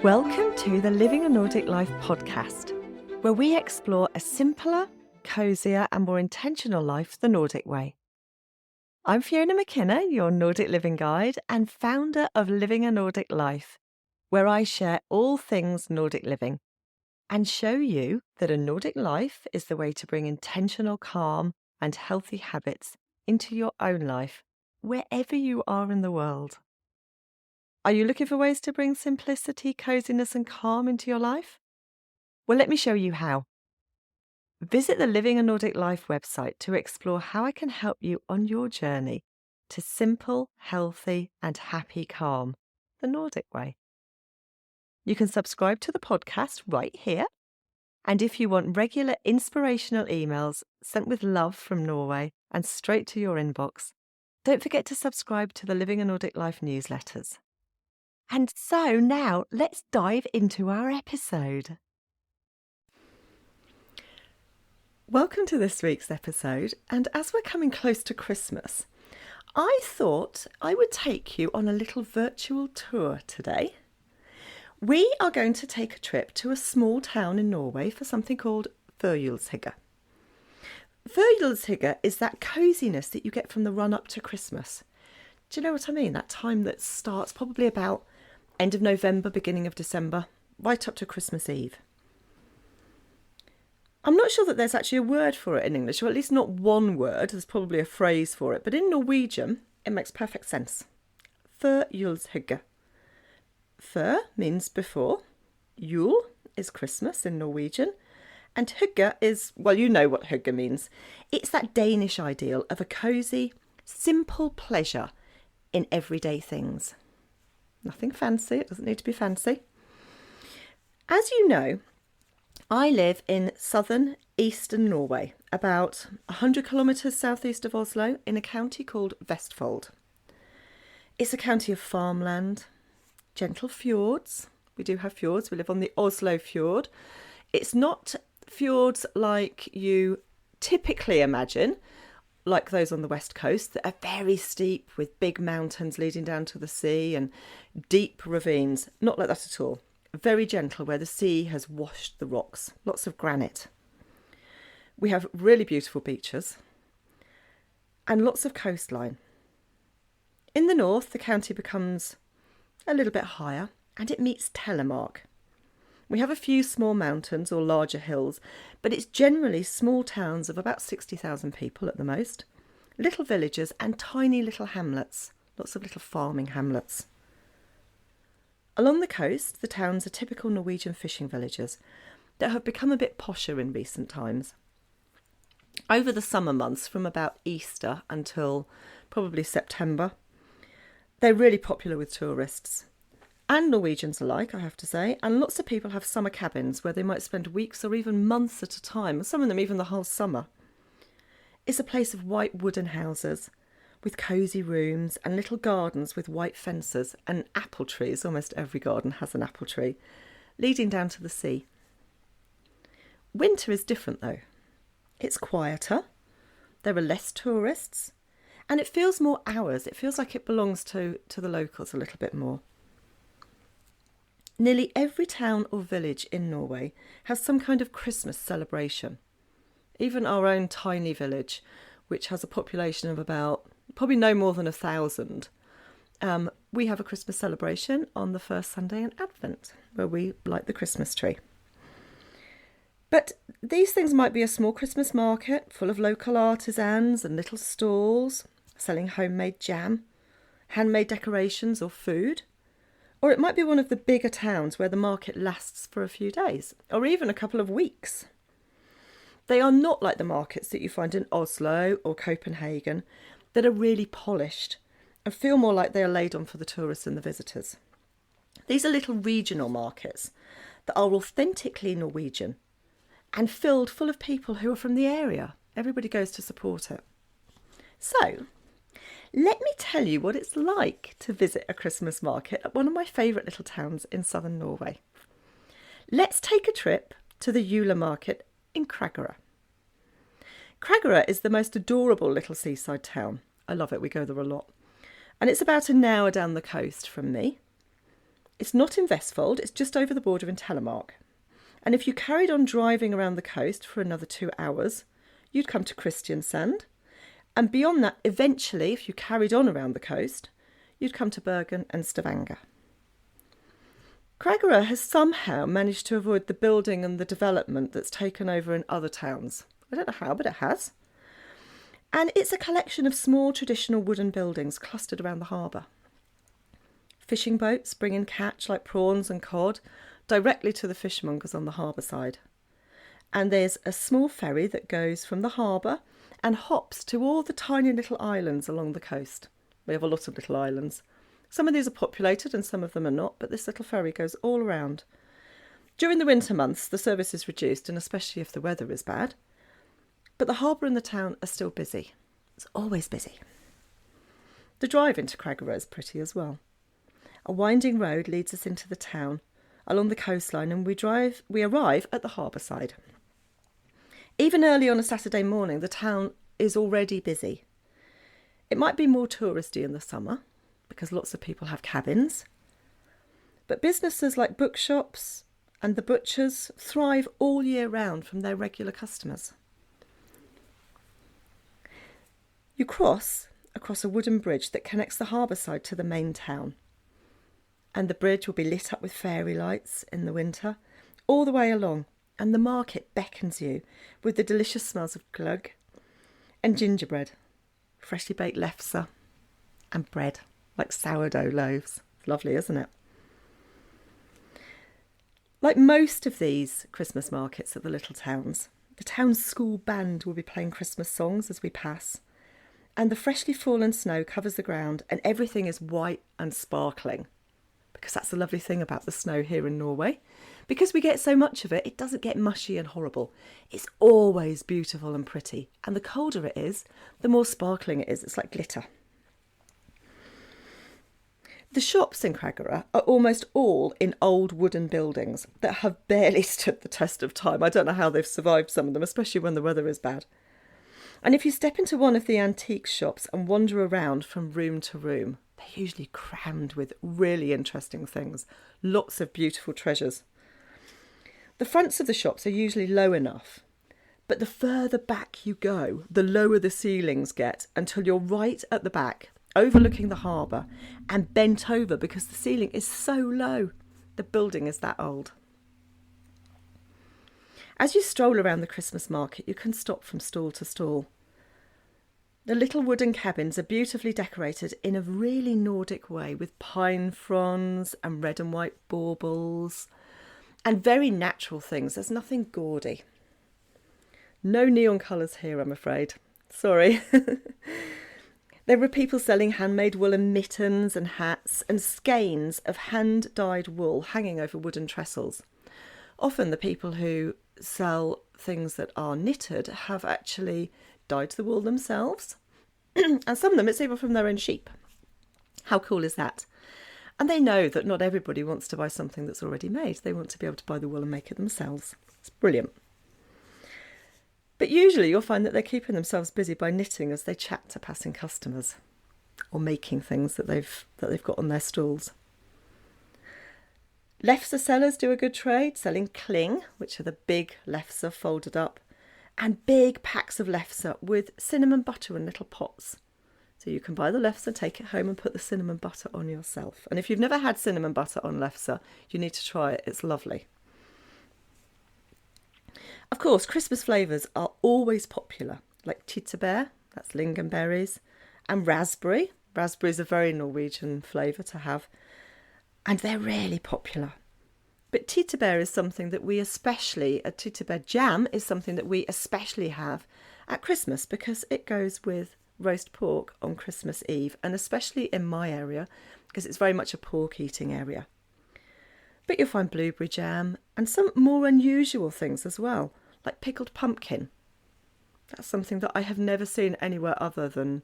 Welcome to the Living a Nordic Life podcast, where we explore a simpler, cosier and more intentional life the Nordic way. I'm Fiona McKenna, your Nordic living guide and founder of Living a Nordic Life, where I share all things Nordic living and show you that a Nordic life is the way to bring intentional calm and healthy habits into your own life, wherever you are in the world. Are you looking for ways to bring simplicity, coziness and calm into your life? Well, let me show you how. Visit the Living a Nordic Life website to explore how I can help you on your journey to simple, healthy and happy calm, the Nordic way. You can subscribe to the podcast right here. And if you want regular inspirational emails sent with love from Norway and straight to your inbox, don't forget to subscribe to the Living a Nordic Life newsletters. And so now let's dive into our episode. Welcome to this week's episode, and as we're coming close to Christmas, I thought I would take you on a little virtual tour today. We are going to take a trip to a small town in Norway for something called Førjulshygge. Førjulshygge is that coziness that you get from the run-up to Christmas. Do you know what I mean? That time that starts probably about end of November, beginning of December, right up to Christmas Eve. I'm not sure that there's actually a word for it in English, or at least not one word. There's probably a phrase for it, but in Norwegian, it makes perfect sense. Førjulshygge. Før means before. Jul is Christmas in Norwegian. And hygge is, well, you know what hygge means. It's that Danish ideal of a cosy, simple pleasure in everyday things. Nothing fancy, it doesn't need to be fancy. As you know, I live in southern eastern Norway, about 100 kilometres southeast of Oslo, in a county called Vestfold. It's a county of farmland, gentle fjords. We do have fjords, we live on the Oslo fjord. It's not fjords like you typically imagine, like those on the west coast that are very steep with big mountains leading down to the sea and deep ravines. Not like that at all. Very gentle, where the sea has washed the rocks. Lots of granite. We have really beautiful beaches and lots of coastline. In the north, the county becomes a little bit higher and it meets Telemark. We have a few small mountains or larger hills, but it's generally small towns of about 60,000 people at the most, little villages and tiny little hamlets, lots of little farming hamlets. Along the coast, the towns are typical Norwegian fishing villages that have become a bit posher in recent times. Over the summer months, from about Easter until probably September, they're really popular with tourists. And Norwegians alike, I have to say, and lots of people have summer cabins where they might spend weeks or even months at a time, and some of them even the whole summer. It's a place of white wooden houses with cosy rooms and little gardens with white fences and apple trees. Almost every garden has an apple tree, leading down to the sea. Winter is different though. It's quieter, there are less tourists, and it feels more ours. It feels like it belongs to the locals a little bit more. Nearly every town or village in Norway has some kind of Christmas celebration. Even our own tiny village, which has a population of about, probably no more than 1,000, we have a Christmas celebration on the first Sunday in Advent, where we light the Christmas tree. But these things might be a small Christmas market full of local artisans and little stalls selling homemade jam, handmade decorations or food. Or it might be one of the bigger towns where the market lasts for a few days, or even a couple of weeks. They are not like the markets that you find in Oslo or Copenhagen that are really polished and feel more like they are laid on for the tourists and the visitors. These are little regional markets that are authentically Norwegian and filled full of people who are from the area. Everybody goes to support it. So, let me tell you what it's like to visit a Christmas market at one of my favourite little towns in southern Norway. Let's take a trip to the Jula market in Kragerø. Kragerø is the most adorable little seaside town. I love it, we go there a lot. And it's about an hour down the coast from me. It's not in Vestfold, it's just over the border in Telemark. And if you carried on driving around the coast for another 2 hours, you'd come to Kristiansand. And beyond that, eventually, if you carried on around the coast, you'd come to Bergen and Stavanger. Kragerø has somehow managed to avoid the building and the development that's taken over in other towns. I don't know how, but it has. And it's a collection of small traditional wooden buildings clustered around the harbour. Fishing boats bring in catch like prawns and cod directly to the fishmongers on the harbour side. And there's a small ferry that goes from the harbour and hops to all the tiny little islands along the coast. We have a lot of little islands. Some of these are populated and some of them are not, but this little ferry goes all around. During the winter months, the service is reduced, and especially if the weather is bad. But the harbour and the town are still busy. It's always busy. The drive into Kragerø is pretty as well. A winding road leads us into the town along the coastline, and we arrive at the harbour side. Even early on a Saturday morning, the town is already busy. It might be more touristy in the summer, because lots of people have cabins. But businesses like bookshops and the butchers thrive all year round from their regular customers. You cross across a wooden bridge that connects the harbour side to the main town. And the bridge will be lit up with fairy lights in the winter, all the way along. And the market beckons you with the delicious smells of glögg and gingerbread, freshly baked lefse and bread, like sourdough loaves. It's lovely, isn't it? Like most of these Christmas markets at the little towns, the town's school band will be playing Christmas songs as we pass, and the freshly fallen snow covers the ground and everything is white and sparkling. Because that's the lovely thing about the snow here in Norway. Because we get so much of it, it doesn't get mushy and horrible. It's always beautiful and pretty. And the colder it is, the more sparkling it is. It's like glitter. The shops in Kragerø are almost all in old wooden buildings that have barely stood the test of time. I don't know how they've survived, some of them, especially when the weather is bad. And if you step into one of the antique shops and wander around from room to room, they're usually crammed with really interesting things. Lots of beautiful treasures. The fronts of the shops are usually low enough, but the further back you go, the lower the ceilings get until you're right at the back, overlooking the harbour and bent over because the ceiling is so low. The building is that old. As you stroll around the Christmas market, you can stop from stall to stall. The little wooden cabins are beautifully decorated in a really Nordic way with pine fronds and red and white baubles and very natural things. There's nothing gaudy. No neon colours here, I'm afraid. Sorry. There were people selling handmade woolen mittens and hats and skeins of hand-dyed wool hanging over wooden trestles. Often the people who sell things that are knitted have actually dyed the wool themselves. And some of them, it's even from their own sheep. How cool is that? And they know that not everybody wants to buy something that's already made. They want to be able to buy the wool and make it themselves. It's brilliant. But usually you'll find that they're keeping themselves busy by knitting as they chat to passing customers or making things that they've got on their stalls. Lefse sellers do a good trade, selling kling, which are the big lefse folded up, and big packs of lefse with cinnamon butter in little pots. So you can buy the lefse, take it home and put the cinnamon butter on yourself. And if you've never had cinnamon butter on lefse, you need to try it. It's lovely. Of course, Christmas flavours are always popular, like tyttebær, that's lingonberries, and raspberry. Raspberry is a very Norwegian flavour to have, and they're really popular. But tyttebær is something that we especially, a tyttebær jam is something that we especially have at Christmas because it goes with roast pork on Christmas Eve, and especially in my area because it's very much a pork eating area. But you'll find blueberry jam and some more unusual things as well, like pickled pumpkin. That's something that I have never seen anywhere other than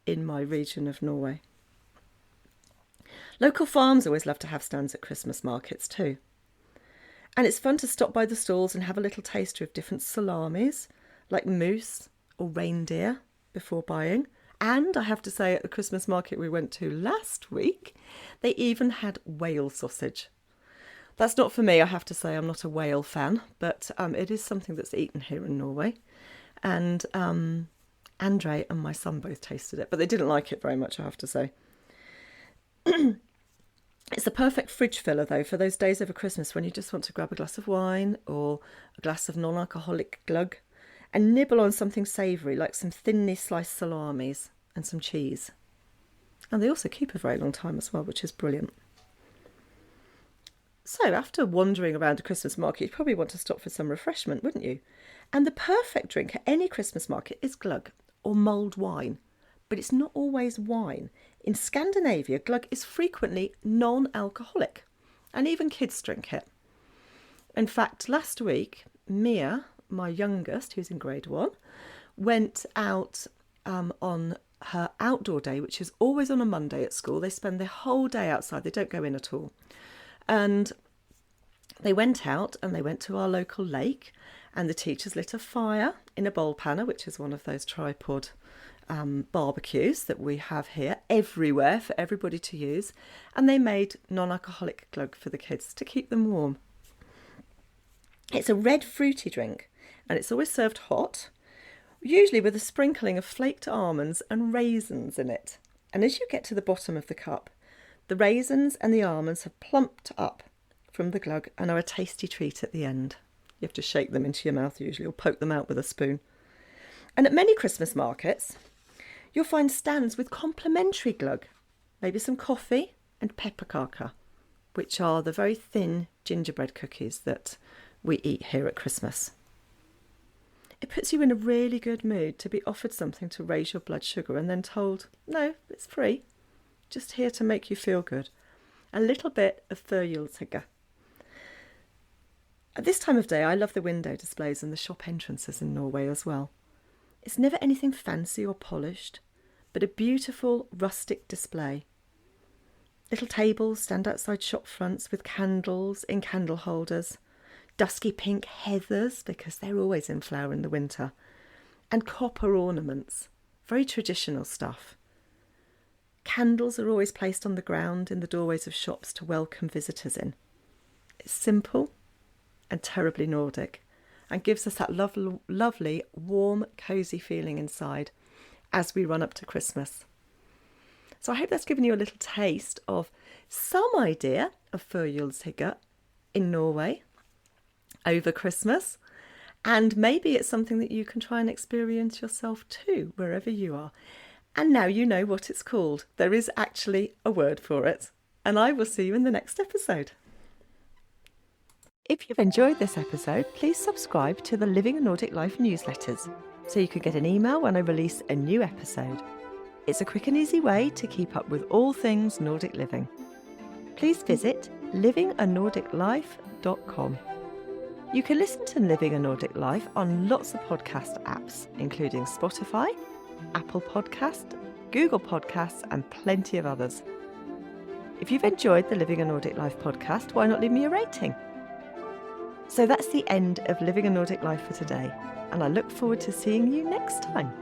in my region of Norway. Local farms always love to have stands at Christmas markets too. And it's fun to stop by the stalls and have a little taster of different salamis, like moose or reindeer, before buying, And I have to say, at the Christmas market we went to last week, they even had whale sausage. That's not for me, I have to say. I'm not a whale fan, but it is something that's eaten here in Norway. And Andre and my son both tasted it, but they didn't like it very much, I have to say. It's the perfect fridge filler, though, for those days over Christmas when you just want to grab a glass of wine or a glass of non-alcoholic glug and nibble on something savoury like some thinly sliced salamis and some cheese. And they also keep a very long time as well, which is brilliant. So after wandering around a Christmas market, you'd probably want to stop for some refreshment, wouldn't you? And the perfect drink at any Christmas market is glug or mulled wine. But it's not always wine. In Scandinavia, glug is frequently non-alcoholic, and even kids drink it. In fact, last week, Mia, my youngest, who's in grade 1, went out on her outdoor day, which is always on a Monday at school. They spend the whole day outside. They don't go in at all. And they went out and they went to our local lake, and the teachers lit a fire in a bowl panner, which is one of those tripod barbecues that we have here everywhere for everybody to use, and they made non-alcoholic glug for the kids to keep them warm. It's a red fruity drink, and it's always served hot, usually with a sprinkling of flaked almonds and raisins in it. And as you get to the bottom of the cup, the raisins and the almonds have plumped up from the glug and are a tasty treat at the end. You have to shake them into your mouth usually, or poke them out with a spoon. And at many Christmas markets, you'll find stands with complimentary glug, maybe some coffee and pepperkaka, which are the very thin gingerbread cookies that we eat here at Christmas. It puts you in a really good mood to be offered something to raise your blood sugar and then told, no, it's free, just here to make you feel good. A little bit of Førjulshygge. At this time of day, I love the window displays and the shop entrances in Norway as well. It's never anything fancy or polished, but a beautiful rustic display. Little tables stand outside shop fronts with candles in candle holders, dusky pink heathers because they're always in flower in the winter, and copper ornaments, very traditional stuff. Candles are always placed on the ground in the doorways of shops to welcome visitors in. It's simple and terribly Nordic, and gives us that lovely, warm, cosy feeling inside as we run up to Christmas. So I hope that's given you a little taste of some idea of Førjulshygge in Norway over Christmas, and maybe it's something that you can try and experience yourself too, wherever you are. And now you know what it's called. There is actually a word for it, and I will see you in the next episode. If you've enjoyed this episode, please subscribe to the Living a Nordic Life newsletters so you can get an email when I release a new episode. It's a quick and easy way to keep up with all things Nordic living. Please visit livinganordiclife.com. You can listen to Living a Nordic Life on lots of podcast apps, including Spotify, Apple Podcast, Google Podcasts, and plenty of others. If you've enjoyed the Living a Nordic Life podcast, why not leave me a rating? So that's the end of Living a Nordic Life for today, and I look forward to seeing you next time.